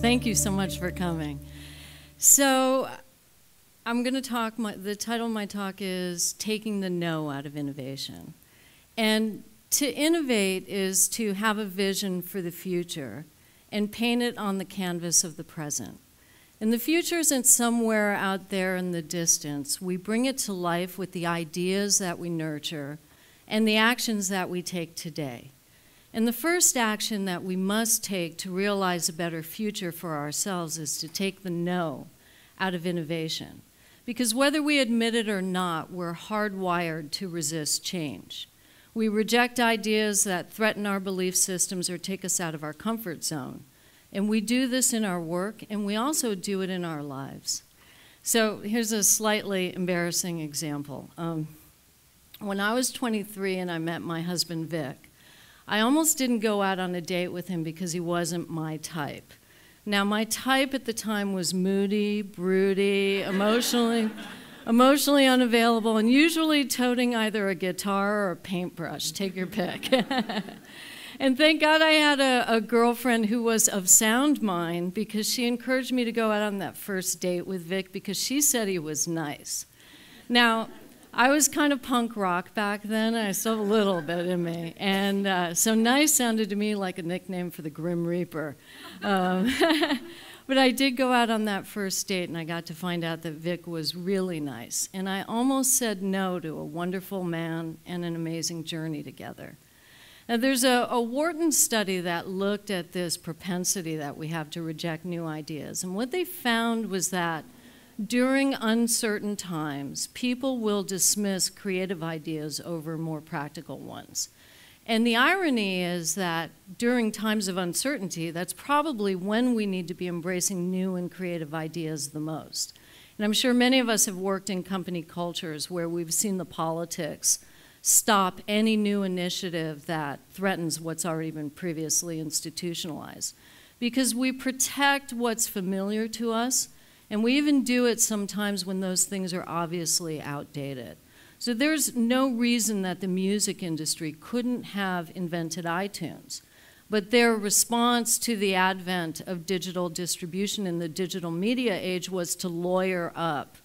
Thank you so much for coming. So I'm going to talk, the title of my talk is Taking the No Out of Innovation. And to innovate is to have a vision for the future and paint it on the canvas of the present. And the future isn't somewhere out there in the distance. We bring it to life with the ideas that we nurture and the actions that we take today. And the first action that we must take to realize a better future for ourselves is to take the no out of innovation. Because whether we admit it or not, we're hardwired to resist change. We reject ideas that threaten our belief systems or take us out of our comfort zone. And we do this in our work, and we also do it in our lives. So here's a slightly embarrassing example. When I was 23 and I met my husband, Vic, I almost didn't go out on a date with him because he wasn't my type. Now, my type at the time was moody, broody, emotionally unavailable, and usually toting either a guitar or a paintbrush. Take your pick. And thank God I had a girlfriend who was of sound mind, because she encouraged me to go out on that first date with Vic because she said he was nice. Now, I was kind of punk rock back then, and I still have a little bit in me. And so nice sounded to me like a nickname for the Grim Reaper. But I did go out on that first date, and I got to find out that Vic was really nice. And I almost said no to a wonderful man and an amazing journey together. Now, there's a Wharton study that looked at this propensity that we have to reject new ideas. And what they found was that during uncertain times, people will dismiss creative ideas over more practical ones. And the irony is that during times of uncertainty, that's probably when we need to be embracing new and creative ideas the most. And I'm sure many of us have worked in company cultures where we've seen the politics stop any new initiative that threatens what's already been previously institutionalized. Because we protect what's familiar to us, and we even do it sometimes when those things are obviously outdated. So there's no reason that the music industry couldn't have invented iTunes. But their response to the advent of digital distribution in the digital media age was to lawyer up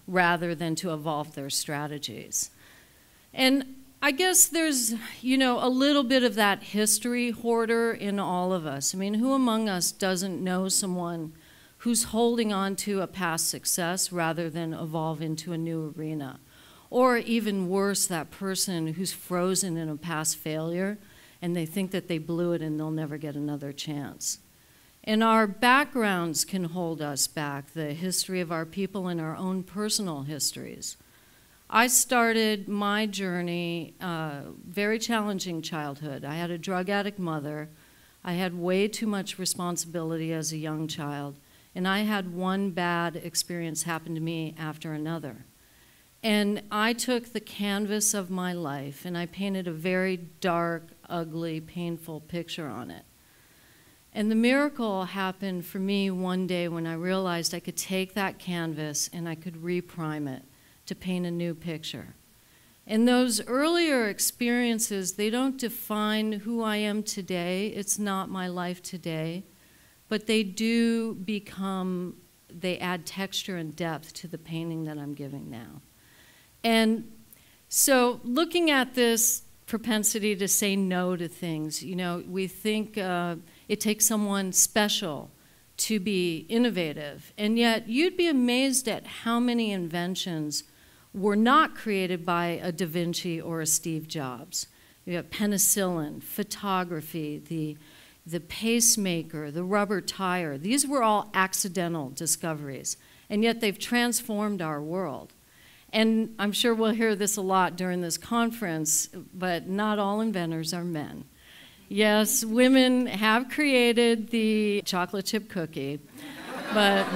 rather than to evolve their strategies. And I guess there's, a little bit of that history hoarder in all of us. I mean, who among us doesn't know someone who's holding on to a past success rather than evolve into a new arena? Or even worse, that person who's frozen in a past failure and they think that they blew it and they'll never get another chance. And our backgrounds can hold us back, the history of our people and our own personal histories. I started my journey, very challenging childhood. I had a drug addict mother. I had way too much responsibility as a young child. And I had one bad experience happen to me after another. And I took the canvas of my life and I painted a very dark, ugly, painful picture on it. And the miracle happened for me one day when I realized I could take that canvas and I could reprime it to paint a new picture. And those earlier experiences, they don't define who I am today. It's not my life today. But they do become, they add texture and depth to the painting that I'm giving now. And so looking at this propensity to say no to things, we think it takes someone special to be innovative. And yet you'd be amazed at how many inventions were not created by a Da Vinci or a Steve Jobs. You have penicillin, photography, the pacemaker, the rubber tire. These were all accidental discoveries, and yet they've transformed our world. And I'm sure we'll hear this a lot during this conference, but not all inventors are men. Yes, women have created the chocolate chip cookie, but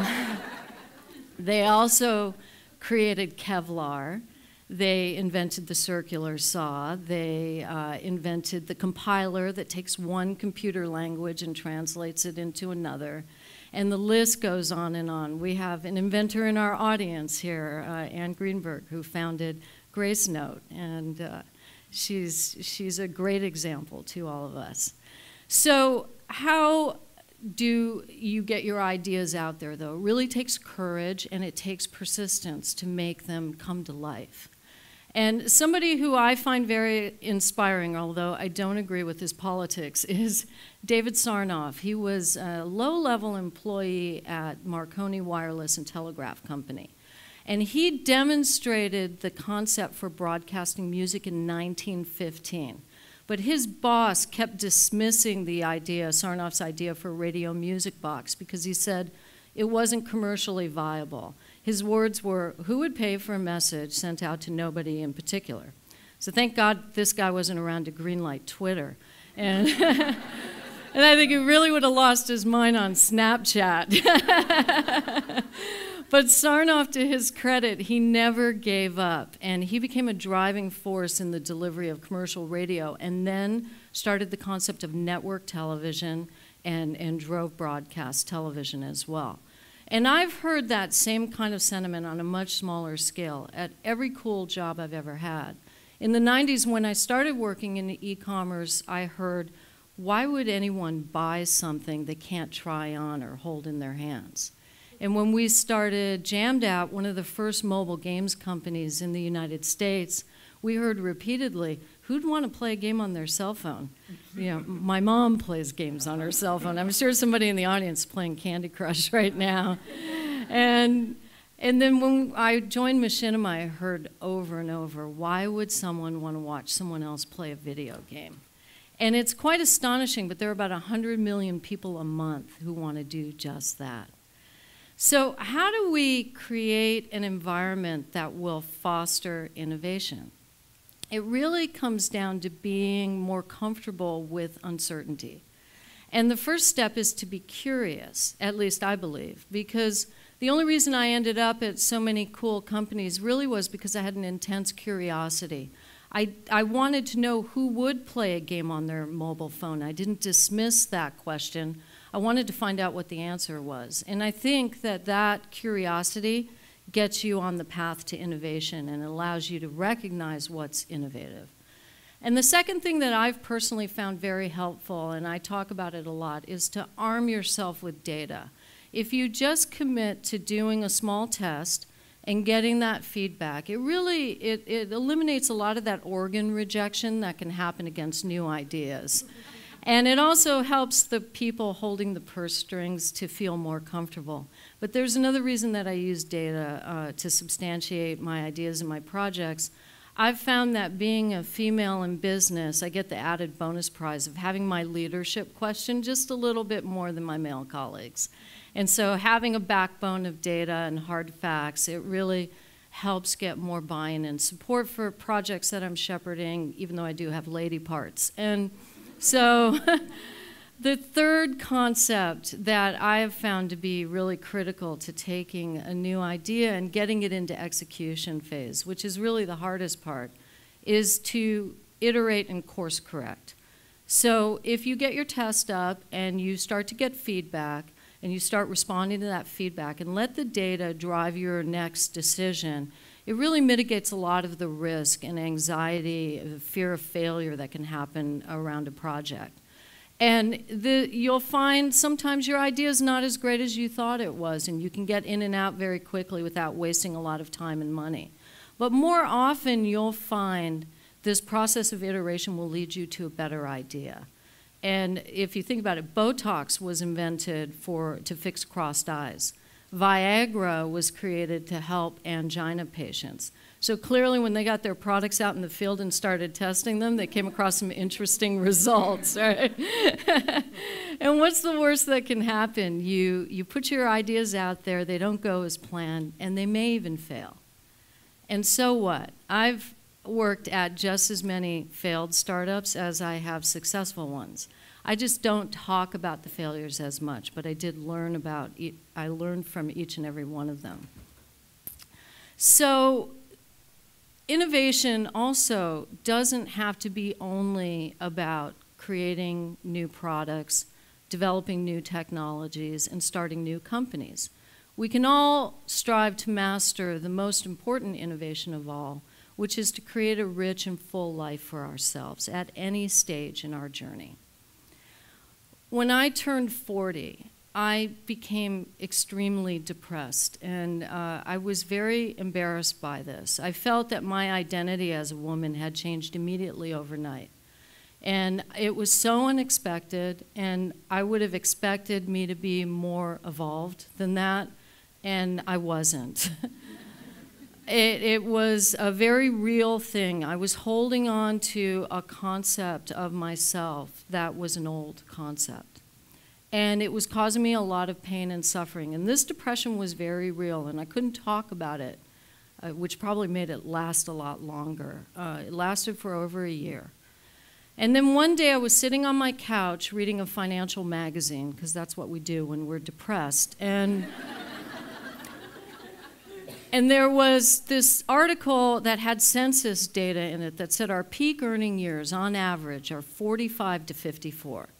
they also created Kevlar. They invented the circular saw. They invented the compiler that takes one computer language and translates it into another. And the list goes on and on. We have an inventor in our audience here, Anne Greenberg, who founded Grace Note. And she's a great example to all of us. So how do you get your ideas out there, though. It really takes courage and it takes persistence to make them come to life. And somebody who I find very inspiring, although I don't agree with his politics, is David Sarnoff. He was a low-level employee at Marconi Wireless and Telegraph Company. And he demonstrated the concept for broadcasting music in 1915. But his boss kept dismissing the idea, Sarnoff's idea for a radio music box, because he said it wasn't commercially viable. His words were, who would pay for a message sent out to nobody in particular? So thank God this guy wasn't around to greenlight Twitter. And, and I think he really would have lost his mind on Snapchat. But Sarnoff, to his credit, he never gave up, and he became a driving force in the delivery of commercial radio, and then started the concept of network television and drove broadcast television as well. And I've heard that same kind of sentiment on a much smaller scale at every cool job I've ever had. In the 90s, when I started working in e-commerce, I heard, why would anyone buy something they can't try on or hold in their hands? And when we started Jammed Out, one of the first mobile games companies in the United States, we heard repeatedly, who'd want to play a game on their cell phone? You know, my mom plays games on her cell phone. I'm sure somebody in the audience is playing Candy Crush right now. And then when I joined Machinima, I heard over and over, why would someone want to watch someone else play a video game? And it's quite astonishing, but there are about 100 million people a month who want to do just that. So how do we create an environment that will foster innovation? It really comes down to being more comfortable with uncertainty. And the first step is to be curious, at least I believe, because the only reason I ended up at so many cool companies really was because I had an intense curiosity. I wanted to know who would play a game on their mobile phone. I didn't dismiss that question. I wanted to find out what the answer was. And I think that that curiosity gets you on the path to innovation and allows you to recognize what's innovative. And the second thing that I've personally found very helpful, and I talk about it a lot, is to arm yourself with data. If you just commit to doing a small test and getting that feedback, it really it eliminates a lot of that organ rejection that can happen against new ideas. And it also helps the people holding the purse strings to feel more comfortable. But there's another reason that I use data to substantiate my ideas and my projects. I've found that being a female in business, I get the added bonus prize of having my leadership questioned just a little bit more than my male colleagues. And so having a backbone of data and hard facts, it really helps get more buy-in and support for projects that I'm shepherding, even though I do have lady parts. And so the third concept that I have found to be really critical to taking a new idea and getting it into execution phase, which is really the hardest part, is to iterate and course correct. So if you get your test up and you start to get feedback and you start responding to that feedback and let the data drive your next decision, it really mitigates a lot of the risk and anxiety, the fear of failure that can happen around a project. And you'll find sometimes your idea is not as great as you thought it was, and you can get in and out very quickly without wasting a lot of time and money. But more often you'll find this process of iteration will lead you to a better idea. And if you think about it, Botox was invented to fix crossed eyes. Viagra was created to help angina patients. So clearly when they got their products out in the field and started testing them, they came across some interesting results, right? And what's the worst that can happen? You put your ideas out there, they don't go as planned, and they may even fail. And so what? I've worked at just as many failed startups as I have successful ones. I just don't talk about the failures as much, but I did learn I learned from each and every one of them. So innovation also doesn't have to be only about creating new products, developing new technologies, and starting new companies. We can all strive to master the most important innovation of all, which is to create a rich and full life for ourselves at any stage in our journey. when I turned 40, I became extremely depressed, and I was very embarrassed by this. I felt that my identity as a woman had changed immediately overnight. And it was so unexpected, and I would have expected me to be more evolved than that, and I wasn't. It was a very real thing. I was holding on to a concept of myself that was an old concept. And it was causing me a lot of pain and suffering. And this depression was very real, and I couldn't talk about it, which probably made it last a lot longer. It lasted for over a year. And then one day I was sitting on my couch reading a financial magazine, because that's what we do when we're depressed. And there was this article that had census data in it that said our peak earning years on average are 45 to 54.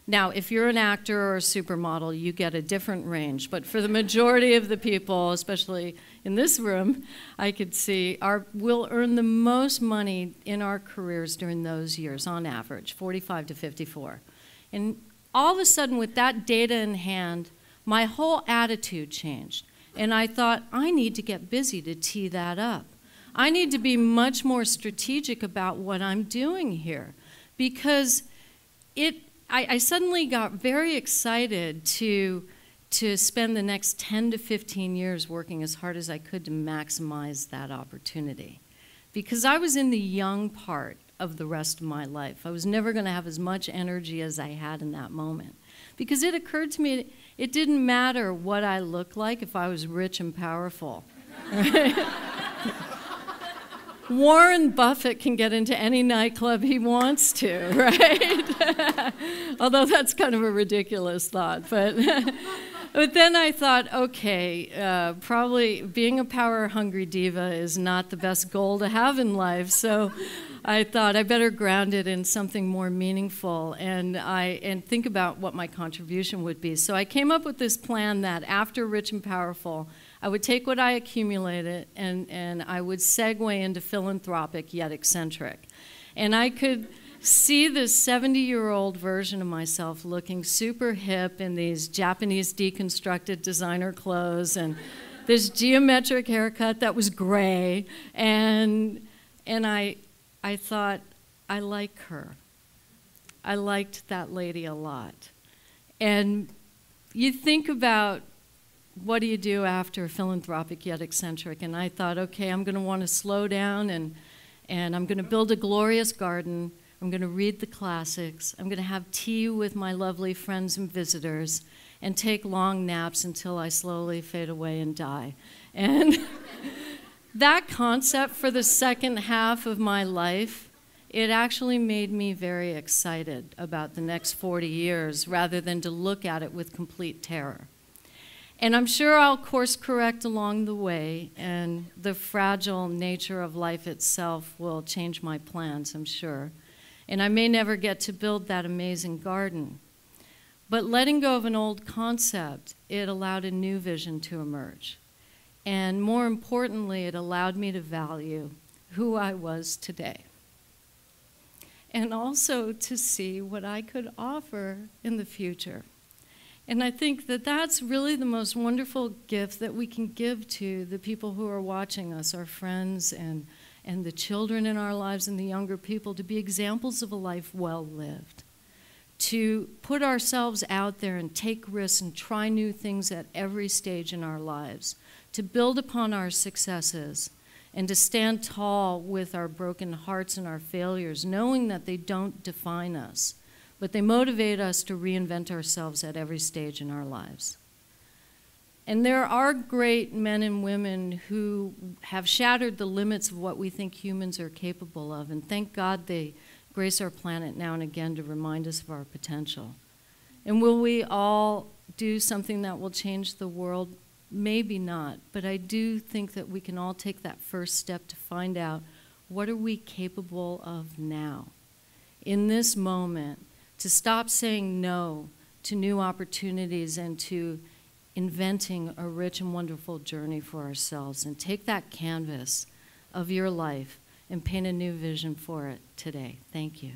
Now, if you're an actor or a supermodel, you get a different range. But for the majority of the people, especially in this room, I could see we'll earn the most money in our careers during those years, on average, 45 to 54. And all of a sudden, with that data in hand, my whole attitude changed. And I thought, I need to get busy to tee that up. I need to be much more strategic about what I'm doing here. Because I suddenly got very excited to spend the next 10 to 15 years working as hard as I could to maximize that opportunity. Because I was in the young part of the rest of my life. I was never going to have as much energy as I had in that moment. Because it occurred to me it didn't matter what I looked like if I was rich and powerful. Right? Warren Buffett can get into any nightclub he wants to, right? Although that's kind of a ridiculous thought. But then I thought, okay, probably being a power-hungry diva is not the best goal to have in life. So I thought I better ground it in something more meaningful and think about what my contribution would be. So I came up with this plan that after Rich and Powerful, I would take what I accumulated and I would segue into philanthropic yet eccentric. And I could see this 70-year-old version of myself looking super hip in these Japanese deconstructed designer clothes and this geometric haircut that was gray. And I thought, I like her. I liked that lady a lot. And you think about, what do you do after philanthropic yet eccentric? And I thought, okay, I'm going to want to slow down and I'm going to build a glorious garden. I'm going to read the classics. I'm going to have tea with my lovely friends and visitors and take long naps until I slowly fade away and die. And that concept for the second half of my life, it actually made me very excited about the next 40 years rather than to look at it with complete terror. And I'm sure I'll course correct along the way, and the fragile nature of life itself will change my plans, I'm sure. And I may never get to build that amazing garden. But letting go of an old concept, it allowed a new vision to emerge. And more importantly, it allowed me to value who I was today. And also to see what I could offer in the future. And I think that that's really the most wonderful gift that we can give to the people who are watching us, our friends and the children in our lives and the younger people, to be examples of a life well lived. To put ourselves out there and take risks and try new things at every stage in our lives. To build upon our successes and to stand tall with our broken hearts and our failures, knowing that they don't define us, but they motivate us to reinvent ourselves at every stage in our lives. And there are great men and women who have shattered the limits of what we think humans are capable of, and thank God they grace our planet now and again to remind us of our potential. And will we all do something that will change the world? Maybe not, but I do think that we can all take that first step to find out, what are we capable of now, in this moment, to stop saying no to new opportunities and to inventing a rich and wonderful journey for ourselves, and take that canvas of your life and paint a new vision for it today. Thank you.